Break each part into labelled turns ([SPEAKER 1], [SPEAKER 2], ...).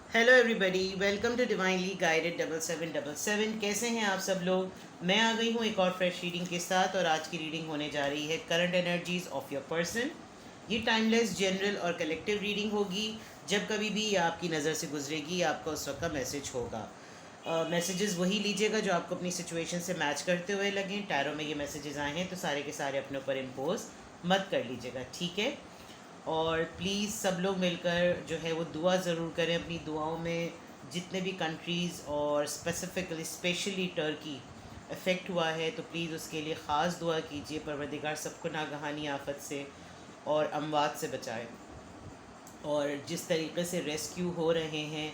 [SPEAKER 1] Hello everybody, welcome to divinely guided 7777। कैसे हैं आप सब लोग। मैं आ गई हूँ एक और फ्रेश रीडिंग के साथ, और आज की रीडिंग होने जा रही है current energies of your person. ये टाइमलेस, जनरल और कलेक्टिव रीडिंग होगी। जब कभी भी ये आपकी नज़र से गुजरेगी, आपका उस वक्त का मैसेज होगा। मैसेजेस वही लीजिएगा जो आपको अपनी सिचुएशन से मैच करते हुए लगें। टैरो में ये मैसेजेस आए हैं तो सारे के सारे अपने ऊपर इम्पोज मत कर लीजिएगा, ठीक है। और प्लीज़ सब लोग मिलकर जो है वो दुआ ज़रूर करें। अपनी दुआओं में जितने भी कंट्रीज़ और स्पेसिफिकली स्पेशली टर्की इफ़ेक्ट हुआ है, तो प्लीज़ उसके लिए ख़ास दुआ कीजिए। परवरदिगार सबको नागहानी आफत से और अमवात से बचाए। और जिस तरीके से रेस्क्यू हो रहे हैं,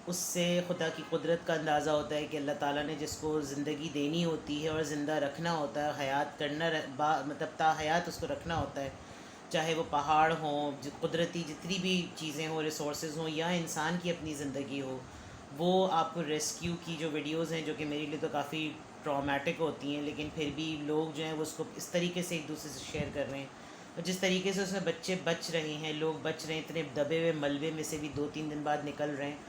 [SPEAKER 1] उससे खुदा की कुदरत का अंदाज़ा होता है कि अल्लाह ताला ने जिसको ज़िंदगी देनी होती है और ज़िंदा रखना होता है, हयात करना मतलब हयात उसको रखना होता है। चाहे वो पहाड़ हों, कुदरती जितनी भी चीज़ें हों, रिसोर्सेज हों, या इंसान की अपनी ज़िंदगी हो, वो आपको रेस्क्यू की जो वीडियोज़ हैं, जो कि मेरे लिए तो काफ़ी ट्रॉमेटिक होती हैं, लेकिन फिर भी लोग जो हैं वो उसको इस तरीके से एक दूसरे से शेयर कर रहे हैं। और जिस तरीके से उसमें बच्चे बच रहे हैं, लोग बच रहे हैं, इतने दबे हुए मलबे में से भी 2-3 दिन बाद निकल रहे हैं,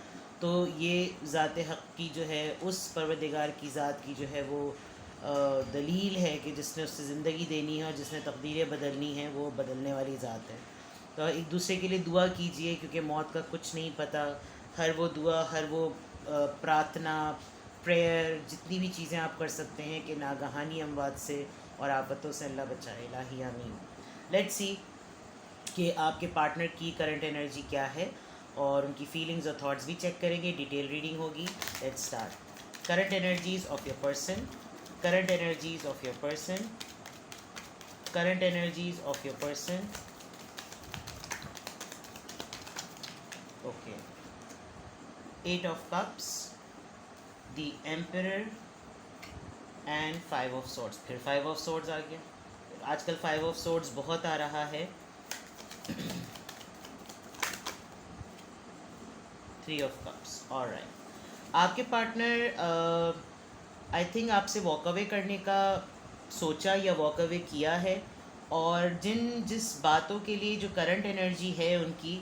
[SPEAKER 1] तो ये ज़ात हक़ की जो है, उस परवरदिगार की ज़ात की जो है वो दलील है कि जिसने उससे ज़िंदगी देनी है और जिसने तकदीरें बदलनी हैं, वो बदलने वाली ज़ात है। तो एक दूसरे के लिए दुआ कीजिए, क्योंकि मौत का कुछ नहीं पता। हर वो दुआ, हर वो प्रार्थना, प्रेयर, जितनी भी चीज़ें आप कर सकते हैं कि नागहानी अमवात से और आफतों से अल्लाह बचाए। इलाही आमीन। लेट्स सी कि आपके पार्टनर की करंट एनर्जी क्या है, और उनकी फीलिंग्स और थॉट्स भी चेक करेंगे। डिटेल रीडिंग होगी। Let's start. Current energies of your person, current energies of your person, current energies of your person. Okay, 8 of Cups, the emperor and 5 of Swords। फिर 5 of Swords आ गया। आजकल 5 of Swords बहुत आ रहा है। 3 of Cups। Alright, आपके partner I think आपसे walk away करने का सोचा या वॉक अवे किया है। और जिस बातों के लिए जो करंट एनर्जी है उनकी,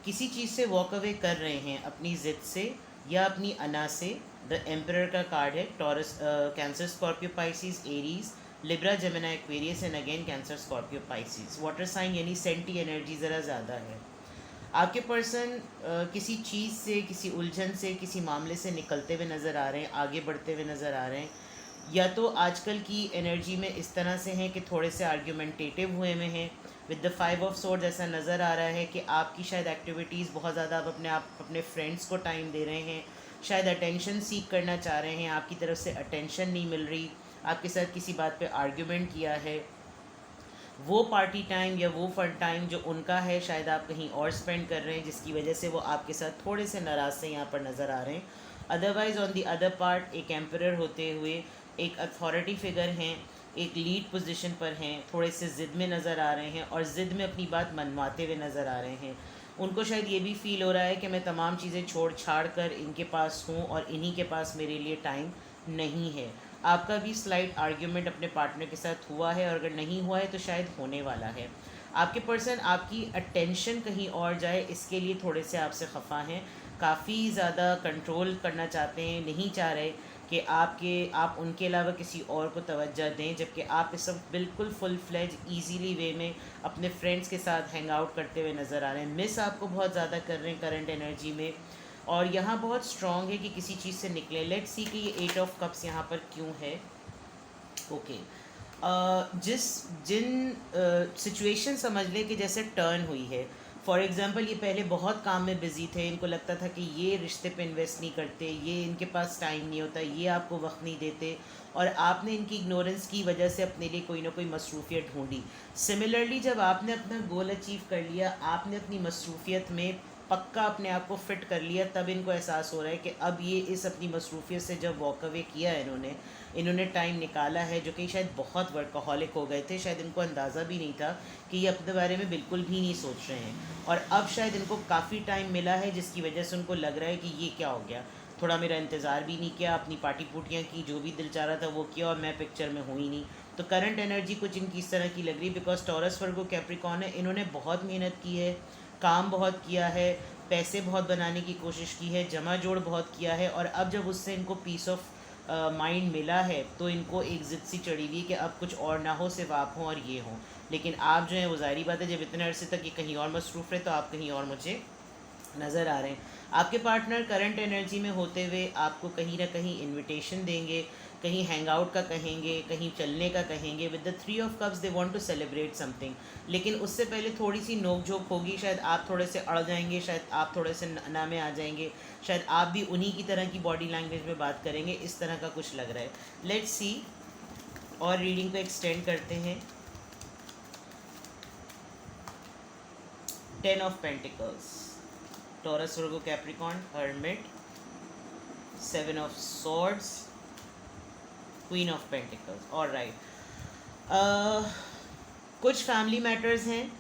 [SPEAKER 1] किसी चीज़ से वॉक अवे कर रहे हैं, अपनी ज़िद से या अपनी अना से। द एम्परर का कार्ड है। Taurus, Cancer, Scorpio, Pisces, Aries, Libra, Gemini, Aquarius and again Cancer, Scorpio, Pisces. Water sign यानी सेंटी एनर्जी ज़रा ज़्यादा है। आपके पर्सन किसी चीज़ से, किसी उलझन से, किसी मामले से निकलते हुए नज़र आ रहे हैं, आगे बढ़ते हुए नज़र आ रहे हैं। या तो आजकल की एनर्जी में इस तरह से हैं कि थोड़े से आर्ग्यूमेंटेटिव हुए में हैं। विद द 5 of Swords ऐसा नज़र आ रहा है कि आपकी शायद एक्टिविटीज़ बहुत ज़्यादा, आप अपने फ्रेंड्स को टाइम दे रहे हैं, शायद अटेंशन सीख करना चाह रहे हैं, आपकी तरफ से अटेंशन नहीं मिल रही, आपके साथ किसी बात पे आर्ग्यूमेंट किया है। वो पार्टी टाइम या वो फन टाइम जो उनका है, शायद आप कहीं और स्पेंड कर रहे हैं, जिसकी वजह से वो आपके साथ थोड़े से नाराज़ से यहाँ पर नज़र आ रहे हैं। Otherwise on the other part, एक एम्परर होते हुए एक अथॉरिटी फिगर हैं, एक लीड पोजीशन पर हैं, थोड़े से ज़िद में नज़र आ रहे हैं और ज़िद में अपनी बात मनवाते हुए नज़र आ रहे हैं। उनको शायद ये भी फ़ील हो रहा है कि मैं तमाम चीज़ें छोड़ छाड़ कर इनके पास हूँ और इन्हीं के पास मेरे लिए टाइम नहीं है। आपका भी स्लाइट आर्ग्यूमेंट अपने पार्टनर के साथ हुआ है, और अगर नहीं हुआ है तो शायद होने वाला है। आपके पर्सन आपकी अटेंशन कहीं और जाए, इसके लिए थोड़े से आपसे खफा हैं, काफ़ी ज़्यादा कंट्रोल करना चाहते हैं, नहीं चाह रहे कि आप उनके अलावा किसी और को तवज्जो दें, जबकि आप इस वक्त बिल्कुल फुल फ्लेज ईजीली वे में अपने फ्रेंड्स के साथ हैंग आउट करते हुए नज़र आ रहे हैं। मिस आपको बहुत ज़्यादा कर रहे हैं करंट एनर्जी में, और यहाँ बहुत स्ट्रॉन्ग है कि किसी चीज़ से निकले। लेट्स सी कि ये 8 of Cups यहाँ पर क्यों है। ओके, जिस जिन सिचुएशन समझ लें कि जैसे टर्न हुई है। फॉर एग्ज़ाम्पल, ये पहले बहुत काम में बिज़ी थे, इनको लगता था कि ये रिश्ते पे इन्वेस्ट नहीं करते, ये इनके पास टाइम नहीं होता, ये आपको वक्त नहीं देते, और आपने इनकी इग्नोरेंस की वजह से अपने लिए कोई ना कोई मसरूफ़ियत ढूंढी। सिमिलरली, जब आपने अपना गोल अचीव कर लिया, आपने अपनी मसरूफ़ियत में पक्का अपने आप को फ़िट कर लिया, तब इनको एहसास हो रहा है कि अब ये इस अपनी मसरूफ़ियत से जब वॉक अवे किया है, इन्होंने टाइम निकाला है, जो कि शायद बहुत वर्कहॉलिक हो गए थे, शायद इनको अंदाज़ा भी नहीं था कि ये अपने बारे में बिल्कुल भी नहीं सोच रहे हैं, और अब शायद इनको काफ़ी टाइम मिला है, जिसकी वजह से उनको लग रहा है कि ये क्या हो गया, थोड़ा मेरा इंतज़ार भी नहीं किया, अपनी पार्टी पुटियाँ की, जो भी दिल चाह रहा था वो किया, और मैं पिक्चर में हुई नहीं। तो करंट एनर्जी कुछ इनकी इस तरह की लग रही, बिकॉज टॉरस, वर्गो, कैप्रिकॉर्न है, इन्होंने बहुत मेहनत की है, काम बहुत किया है, पैसे बहुत बनाने की कोशिश की है, जमा जोड़ बहुत किया है, और अब जब उससे इनको पीस ऑफ माइंड मिला है तो इनको एक ज़िद सी चढ़ी हुई है कि अब कुछ और ना हो, सिर्फ आप हों और ये हों। लेकिन आप जो हैं वो ज़ाहिर बात है, जब इतने अरसे तक ये कहीं और मसरूफ़ रहे तो आप कहीं और मुझे नज़र आ रहे हैं। आपके पार्टनर करंट एनर्जी में होते हुए आपको कहीं ना कहीं इनविटेशन देंगे, कहीं हैंग आउट का कहेंगे, कहीं चलने का कहेंगे। With the 3 of cups they want to celebrate something, लेकिन उससे पहले थोड़ी सी नोक झोंक होगी। शायद आप थोड़े से अड़ जाएंगे, शायद आप थोड़े से ना में आ जाएंगे, शायद आप भी उन्हीं की तरह की बॉडी लैंग्वेज में बात करेंगे। इस तरह का कुछ लग रहा है। लेट्स सी, और रीडिंग को एक्सटेंड करते हैं। 10 of pentacles, taurus, Virgo, Capricorn, hermit, 7 of swords, queen of pentacles. All right, कुछ फैमिली मैटर्स हैं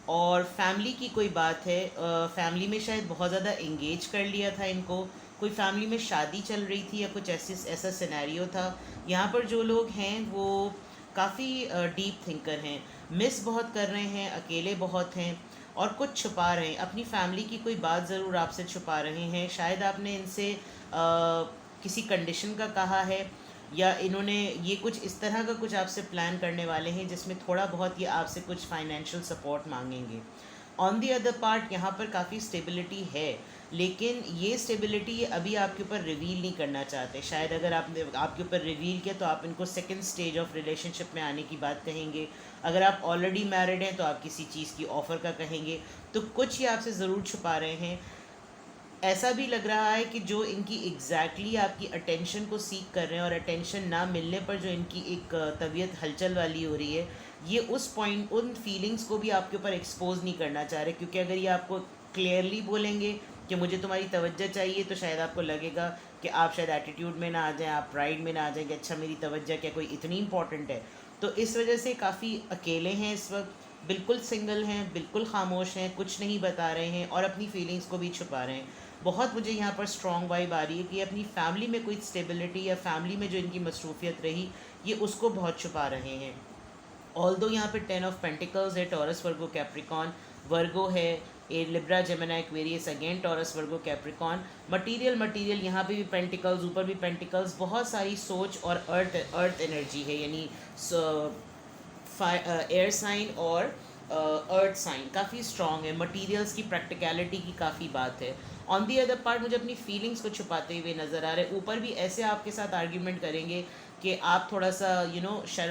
[SPEAKER 1] और फैमिली की कोई बात है। फैमिली में शायद बहुत ज़्यादा इंगेज कर लिया था इनको, कोई फैमिली में शादी चल रही थी या कुछ ऐसा सिनेरियो था। यहाँ पर जो लोग हैं वो काफ़ी डीप थिंकर हैं, मिस बहुत कर रहे हैं, अकेले बहुत हैं और कुछ छुपा रहे हैं। अपनी फैमिली की कोई बात ज़रूर आपसे छुपा रहे हैं। शायद आपने इनसे किसी कंडीशन का कहा है, या इन्होंने ये कुछ इस तरह का कुछ आपसे प्लान करने वाले हैं जिसमें थोड़ा बहुत ये आपसे कुछ फाइनेंशियल सपोर्ट मांगेंगे। ऑन दी अदर पार्ट यहाँ पर काफ़ी स्टेबिलिटी है, लेकिन ये स्टेबिलिटी ये अभी आपके ऊपर रिवील नहीं करना चाहते। शायद अगर आपने आपके ऊपर रिवील किया तो आप इनको सेकंड स्टेज ऑफ रिलेशनशिप में आने की बात कहेंगे। अगर आप ऑलरेडी मैरिड हैं तो आप किसी चीज़ की ऑफ़र का कहेंगे। तो कुछ ये आपसे ज़रूर छुपा रहे हैं। ऐसा भी लग रहा है कि जो इनकी एग्जैक्टली आपकी अटेंशन को सीख कर रहे हैं और अटेंशन ना मिलने पर जो इनकी एक तबीयत हलचल वाली हो रही है, ये उस पॉइंट उन फीलिंग्स को भी आपके ऊपर एक्सपोज नहीं करना चाह रहे। क्योंकि अगर ये आपको क्लियरली बोलेंगे कि मुझे तुम्हारी तवज्जो चाहिए, तो शायद आपको लगेगा कि आप शायद एटीट्यूड में ना आ जाएं, आप प्राइड में ना आ जाएं कि अच्छा मेरी तवज्जो क्या कोई इतनी इंपॉर्टेंट है। तो इस वजह से काफ़ी अकेले हैं इस वक्त, बिल्कुल सिंगल हैं, बिल्कुल खामोश हैं, कुछ नहीं बता रहे हैं और अपनी फीलिंग्स को भी छुपा रहे हैं। बहुत मुझे यहाँ पर स्ट्रॉन्ग वाइब आ रही है कि अपनी फैमिली में कोई स्टेबिलिटी या फैमिली में जो इनकी मसरूफियत रही, ये उसको बहुत छुपा रहे हैं। ऑल दो यहाँ पे 10 ऑफ पेंटिकल्स है, टॉरस, वर्गो, कैप्रिकॉन। वर्गो है, a Libra, Gemini, Aquarius, again Taurus, Virgo, Capricorn. Material यहाँ पे भी पेंटिकल्स, ऊपर भी पेंटिकल्स, बहुत सारी सोच और अर्थ एनर्जी है, यानी एयर साइन और अर्थ साइन काफ़ी स्ट्रॉन्ग है। मटीरियल्स की प्रैक्टिकलिटी की काफ़ी बात है। ऑन दी अदर पार्ट मुझे अपनी फीलिंग्स को छुपाते हुए नज़र आ रहे हैं। ऊपर भी ऐसे आपके साथ आर्ग्यूमेंट करेंगे कि आप थोड़ा सा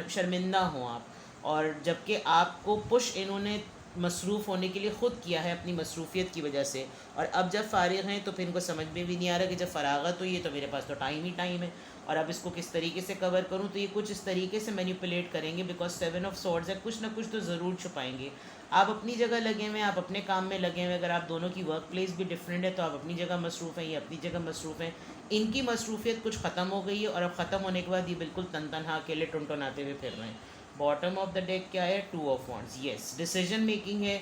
[SPEAKER 1] शर्मिंदा हों आप, और जबकि आपको पुश इन्होंने मसरूफ़ होने के लिए ख़ुद किया है अपनी मसरूफियत की वजह से, और अब जब फ़ारिग हैं तो फिर इनको समझ में भी नहीं आ रहा कि जब फ़रागत हुई है तो मेरे पास तो टाइम ही टाइम है, और अब इसको किस तरीके से कवर करूं। तो ये कुछ इस तरीके से मैनिपुलेट करेंगे, बिकॉज 7 ऑफ सॉर्ड्स है, कुछ ना कुछ तो ज़रूर छुपाएंगे। आप अपनी जगह लगे हुए हैं, आप अपने काम में लगे हुए हैं। अगर आप दोनों की वर्क प्लेस भी डिफरेंट है तो आप अपनी जगह मसरूफ़ हैं, ये अपनी जगह मसरूफ़ हैं। इनकी मसरूफियत कुछ ख़त्म हो गई है और अब ख़त्म होने के बाद ये बिल्कुल तनहा अकेले टुनटुनाते हुए फिर रहे हैं। बॉटम ऑफ द डेक क्या है? 2 of wands. Yes, decision making है,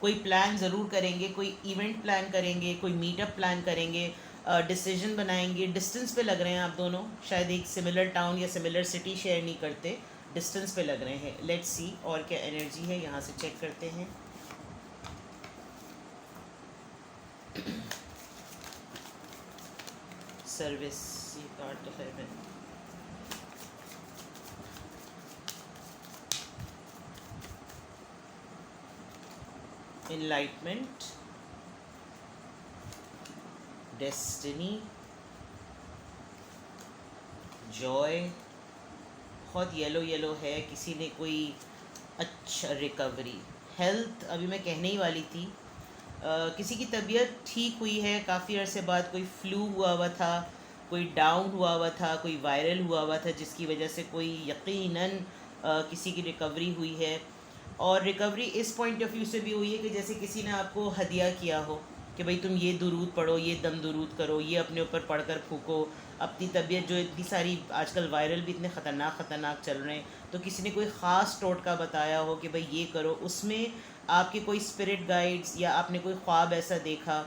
[SPEAKER 1] कोई प्लान ज़रूर करेंगे, कोई इवेंट प्लान करेंगे, कोई मीटअप प्लान करेंगे, डिसीजन बनाएंगे। डिस्टेंस पे लग रहे हैं आप दोनों, शायद एक सिमिलर टाउन या सिमिलर सिटी शेयर नहीं करते, डिस्टेंस पे लग रहे हैं। लेट्स सी और क्या एनर्जी है, यहाँ से चेक करते हैं। सर्विस, ये कार्ड तो है। एनलाइटमेंट, डेस्टिनी, जॉय, बहुत येलो है। किसी ने कोई अच्छा रिकवरी, हेल्थ अभी मैं कहने ही वाली थी। किसी की तबीयत ठीक हुई है काफ़ी अरसे बाद, कोई फ्लू हुआ था, कोई डाउन हुआ था, कोई वायरल हुआ था, जिसकी वजह से कोई यकीनन किसी की रिकवरी हुई है। और रिकवरी इस पॉइंट ऑफ व्यू से भी हुई है कि जैसे किसी ने आपको हदिया किया हो कि भाई तुम ये दुरूद पढ़ो, ये दम दुरूद करो, ये अपने ऊपर पढ़कर फूको। अपनी तबीयत जो इतनी सारी आजकल वायरल भी इतने ख़तरनाक चल रहे हैं, तो किसी ने कोई ख़ास टोटका बताया हो कि भाई ये करो, उसमें आपके कोई स्पिरिट गाइड्स या आपने कोई ख्वाब ऐसा देखा।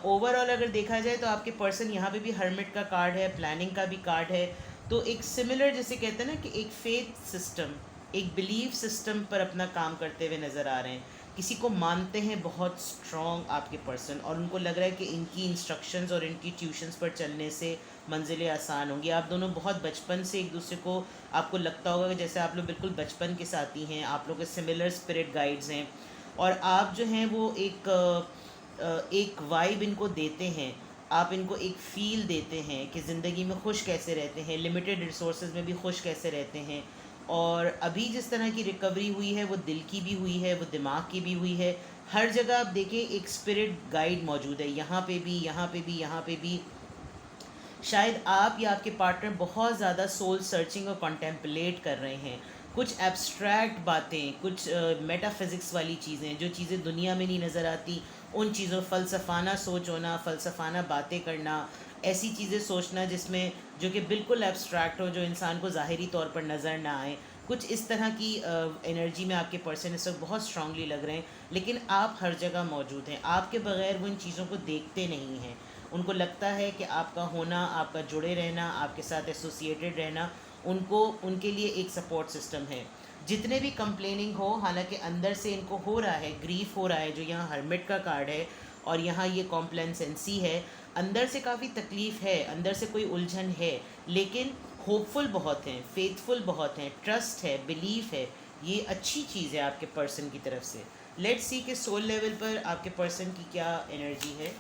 [SPEAKER 1] ओवरऑल अगर देखा जाए तो आपके पर्सन, यहाँ पे भी हर्मिट का कार्ड है, प्लानिंग का भी कार्ड है। तो एक सिमिलर, जैसे कहते हैं ना कि एक फेथ सिस्टम, एक बिलीफ सिस्टम पर अपना काम करते हुए नज़र आ रहे हैं किसी को मानते हैं बहुत स्ट्रॉन्ग आपके पर्सन, और उनको लग रहा है कि इनकी इंस्ट्रक्शंस और इनकी ट्यूशंस पर चलने से मंजिलें आसान होंगी। आप दोनों बहुत बचपन से एक दूसरे को, आपको लगता होगा कि जैसे आप लोग बिल्कुल बचपन के साथी हैं, आप लोग के सिमिलर स्पिरिट गाइड्स हैं, और आप जो हैं वो एक वाइब इनको देते हैं, आप इनको एक फ़ील देते हैं कि ज़िंदगी में खुश कैसे रहते हैं, लिमिटेड रिसोर्सेज में भी खुश कैसे रहते हैं। और अभी जिस तरह की रिकवरी हुई है वो दिल की भी हुई है, वो दिमाग की भी हुई है। हर जगह आप देखें एक स्पिरिट गाइड मौजूद है, यहाँ पे भी, यहाँ पे भी, यहाँ पे भी। शायद आप या आपके पार्टनर बहुत ज़्यादा सोल सर्चिंग और कॉन्टेम्पलेट कर रहे हैं, कुछ एब्स्ट्रैक्ट बातें, कुछ मेटाफिज़िक्स वाली चीज़ें, जो चीज़ें दुनिया में नहीं नज़र आती, उन चीज़ों, फ़लसफ़ाना सोच होना, फ़लसफ़ाना बातें करना, ऐसी चीज़ें सोचना जिसमें, जो कि बिल्कुल एब्स्ट्रैक्ट हो, जो इंसान को ज़ाहिरी तौर पर नज़र ना आए। कुछ इस तरह की एनर्जी में आपके पर्सन इस वक्त बहुत स्ट्रांगली लग रहे हैं, लेकिन आप हर जगह मौजूद हैं। आपके बगैर वो इन चीज़ों को देखते नहीं हैं। उनको लगता है कि आपका होना, आपका जुड़े रहना, आपके साथ एसोसिएटेड रहना, उनको, उनके लिए एक सपोर्ट सिस्टम है। जितने भी कंप्लेनिंग हो, हालांकि अंदर से इनको हो रहा है, ग्रीफ हो रहा है, जो यहाँ हर्मिट का कार्ड है और यहाँ ये कॉम्प्लेसेंसी है, अंदर से काफ़ी तकलीफ़ है, अंदर से कोई उलझन है, लेकिन होपफुल बहुत हैं, फेथफुल बहुत हैं, ट्रस्ट है, बिलीफ है। ये अच्छी चीज़ है आपके पर्सन की तरफ से। लेट्स सी कि सोल लेवल पर आपके पर्सन की क्या एनर्जी है।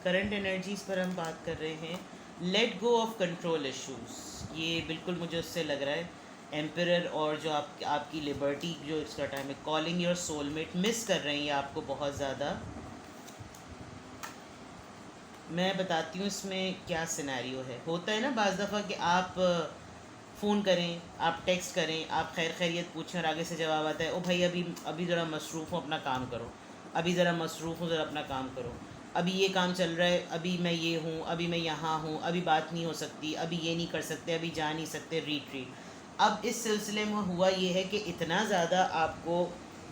[SPEAKER 1] करंट एनर्जीज़ पर हम बात कर रहे हैं। Let go of control issues, ये बिल्कुल मुझे उससे लग रहा है। एम्परर, और जो आपकी लिबर्टी, जो इसका टाइम है, कॉलिंग योर सोलमेट, मिस कर रहे हैं ये आपको बहुत ज़्यादा। मैं बताती हूँ इसमें क्या सिनेरियो है। होता है ना बाज़ दफ़ा कि आप फ़ोन करें, आप टेक्स्ट करें, आप खैर खैरियत पूछें और आगे से जवाब आता है, ओ भाई अभी अभी ज़रा मसरूफ़ हूँ, अपना काम करो, अभी ज़रा मसरूफ़ हूँ, ज़रा अपना काम करो, अभी ये काम चल रहा है, अभी मैं ये हूँ, अभी मैं यहाँ हूँ, अभी बात नहीं हो सकती, अभी ये नहीं कर सकते, अभी जा नहीं सकते, रीट्रीट। अब इस सिलसिले में हुआ ये है कि इतना ज़्यादा आपको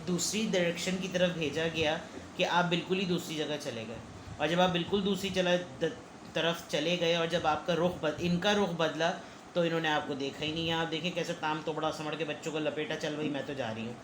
[SPEAKER 1] दूसरी डायरेक्शन की तरफ भेजा गया कि आप बिल्कुल ही दूसरी जगह चले गए। और जब आप बिल्कुल दूसरी तरफ चले गए और जब आपका इनका रुख बदला, तो इन्होंने आपको देखा ही नहीं है। आप देखें कैसे ताम तोबड़ा समझ के बच्चों को लपेटा, चल भाई मैं तो जा रही हूँ।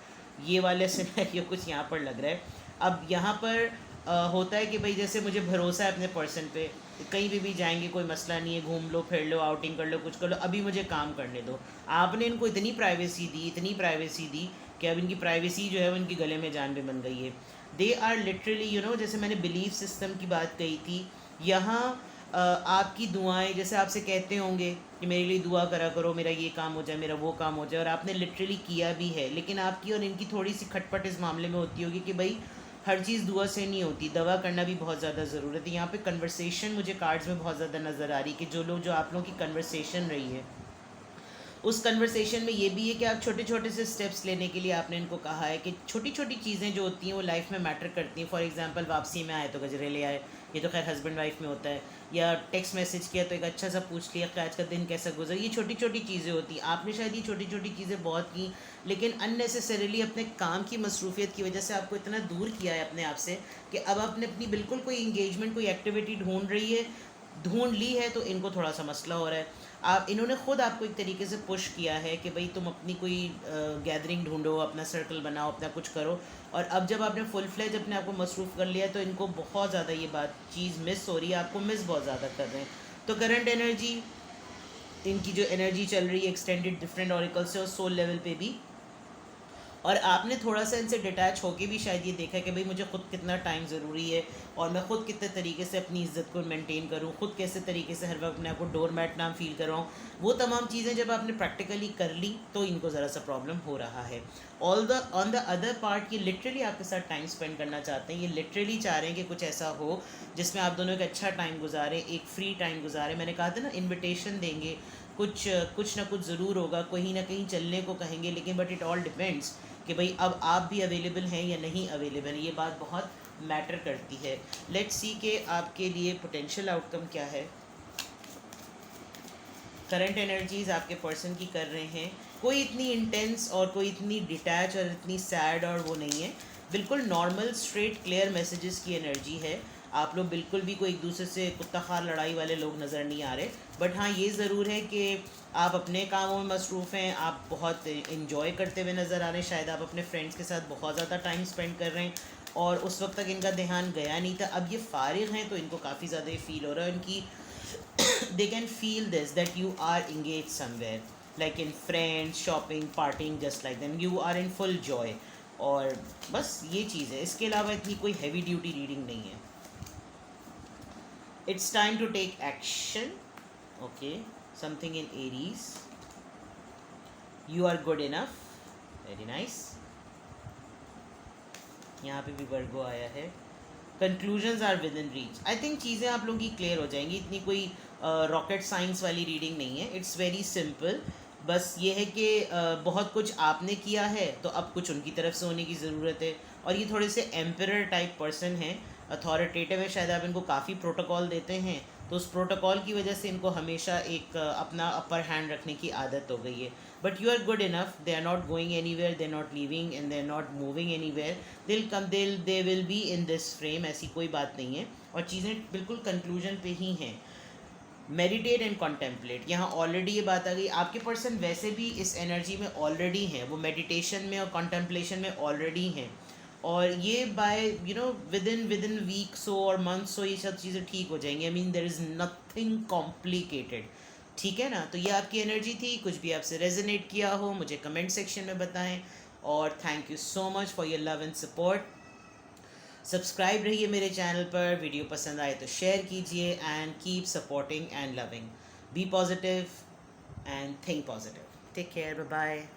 [SPEAKER 1] ये वाले सिनेरियो कुछ यहाँ पर लग रहा है। अब यहाँ पर होता है कि भाई जैसे मुझे भरोसा है अपने पर्सन पे, कहीं भी जाएंगे कोई मसला नहीं है, घूम लो, फिर लो, आउटिंग कर लो, कुछ कर लो, अभी मुझे काम करने दो। आपने इनको इतनी प्राइवेसी दी, इतनी प्राइवेसी दी कि अब इनकी प्राइवेसी जो है वो इनके गले में जान भी बन गई है। दे आर लिटरली, जैसे मैंने बिलीफ सिस्टम की बात कही थी, यहाँ आपकी दुआएं, जैसे आपसे कहते होंगे कि मेरे लिए दुआ करा करो, मेरा ये काम हो जाए, मेरा वो काम हो जाए, और आपने लिटरली किया भी है, लेकिन आपकी और इनकी थोड़ी सी खटपट इस मामले में होती होगी कि भाई हर चीज़ दुआ से नहीं होती, दवा करना भी बहुत ज़्यादा ज़रूरत है। यहाँ पे कन्वर्सेशन मुझे कार्ड्स में बहुत ज़्यादा नज़र आ रही कि जो आप लोगों की कन्वर्सेशन रही है, उस कन्वर्सेशन में ये भी है कि आप छोटे छोटे से स्टेप्स लेने के लिए आपने इनको कहा है कि छोटी छोटी चीज़ें जो होती हैं वो लाइफ में मैटर करती हैं। फॉर एग्जांपल वापसी में आए तो गजरे ले आए, ये तो खैर हस्बैंड वाइफ में होता है, या टेक्स्ट मैसेज किया तो एक अच्छा सा पूछ लिया कि आज का दिन कैसा गुजरा। ये छोटी छोटी चीज़ें होती हैं। आपने शायद ये छोटी छोटी चीज़ें बहुत की, लेकिन अननेसेसरीली अपने काम की मसरूफियत की वजह से आपको इतना दूर किया है अपने आप से कि अब आपने अपनी बिल्कुल कोई इंगेजमेंट, कोई एक्टिविटी ढूंढ ली है, तो इनको थोड़ा सा मसला हो रहा है। इन्होंने ख़ुद आपको एक तरीके से पुश किया है कि भाई तुम अपनी कोई गैदरिंग ढूंढो, अपना सर्कल बनाओ, अपना कुछ करो। और अब जब आपने फुल फ्लेज अपने आप को मसरूफ़ कर लिया, तो इनको बहुत ज़्यादा ये चीज़ मिस हो रही है, आपको मिस बहुत ज़्यादा कर रहे हैं। तो करंट एनर्जी, इनकी जो एनर्जी चल रही है एक्सटेंडेड डिफरेंट ऑरिकल से और सोल लेवल पे भी, और आपने थोड़ा सा इनसे डिटैच होके भी शायद ये देखा कि भाई मुझे ख़ुद कितना टाइम ज़रूरी है, और मैं ख़ुद कितने तरीके से अपनी इज़्ज़त को मेंटेन करूँ, ख़ुद कैसे तरीके से हर वक्त अपने आप को डोर मैट नाम फील कर रहा हूँ। वो तमाम चीज़ें जब आपने प्रैक्टिकली कर ली, तो इनको ज़रा सा प्रॉब्लम हो रहा है। ऑन द अदर पार्ट, ये लिटरली आपके साथ टाइम स्पेंड करना चाहते हैं, ये लिटरली चाह रहे हैं कि कुछ ऐसा हो जिसमें आप दोनों एक अच्छा टाइम गुजारें, एक फ्री टाइम गुजारें। मैंने कहा था ना, इन्विटेशन देंगे, कुछ ना कुछ ज़रूर होगा, कहीं ना कहीं चलने को कहेंगे, लेकिन बट इट ऑल डिपेंड्स कि भाई अब आप भी अवेलेबल हैं या नहीं अवेलेबल। ये बात बहुत मैटर करती है। लेट्स सी के आपके लिए पोटेंशियल आउटकम क्या है। करंट एनर्जीज आपके पर्सन की कर रहे हैं, कोई इतनी इंटेंस और कोई इतनी डिटैच और इतनी सैड और वो नहीं है, बिल्कुल नॉर्मल स्ट्रेट क्लियर मैसेजेस की एनर्जी है। आप लोग बिल्कुल भी कोई एक दूसरे से कुत्ता खार लड़ाई वाले लोग नज़र नहीं आ रहे। बट हाँ, ये ज़रूर है कि आप अपने कामों में मसरूफ़ हैं, आप बहुत इन्जॉय करते हुए नज़र आ रहे हैं, शायद आप अपने फ्रेंड्स के साथ बहुत ज़्यादा टाइम स्पेंड कर रहे हैं और उस वक्त तक इनका ध्यान गया नहीं था। अब ये फारिग हैं तो इनको काफ़ी ज़्यादा फील हो रहा है उनकी they can feel this that you are engaged somewhere like in friends shopping partying just like them, you are in full joy। और बस ये चीज़ है, इसके अलावा इतनी कोई हैवी ड्यूटी रीडिंग नहीं है। It's time to take action, okay, something in Aries, you are good enough, very nice. यहाँ पे भी वर्गो आया है, conclusions are within reach. I think चीज़ें आप लोगों की क्लियर हो जाएंगी, इतनी कोई रॉकेट साइंस वाली रीडिंग नहीं है, इट्स वेरी सिंपल। बस ये है कि बहुत कुछ आपने किया है तो अब कुछ उनकी तरफ से होने की ज़रूरत है। और ये थोड़े से एम्परर टाइप पर्सन हैं, अथॉरिटेटिव है, शायद आप इनको काफ़ी प्रोटोकॉल देते हैं तो उस प्रोटोकॉल की वजह से इनको हमेशा एक अपना अपर हैंड रखने की आदत हो गई है। But you are good enough, they are not going anywhere, they are not leaving and they are not moving anywhere, दिल कम दिल they will be in this frame, ऐसी कोई बात नहीं है। और चीज़ें बिल्कुल कंक्लूजन पे ही हैं। मेडिटेट एंड कॉन्टेम्पलेट, यहाँ ऑलरेडी ये बात आ गई, आपके पर्सन वैसे भी इस एनर्जी में ऑलरेडी हैं, वो मेडिटेशन में और कॉन्टेम्पलेशन में ऑलरेडी हैं। और ये बाय विद इन वीक्स हो और मंथ्स हो ये सब चीज़ें ठीक हो जाएंगी। I mean there is nothing complicated, ठीक है ना। तो ये आपकी एनर्जी थी, कुछ भी आपसे रेजोनेट किया हो मुझे कमेंट सेक्शन में बताएं। और thank you so much for your love and support. Subscribe रहिए मेरे चैनल पर, वीडियो पसंद आए तो शेयर कीजिए and keep supporting and loving. Be positive and think positive. Take care, bye bye.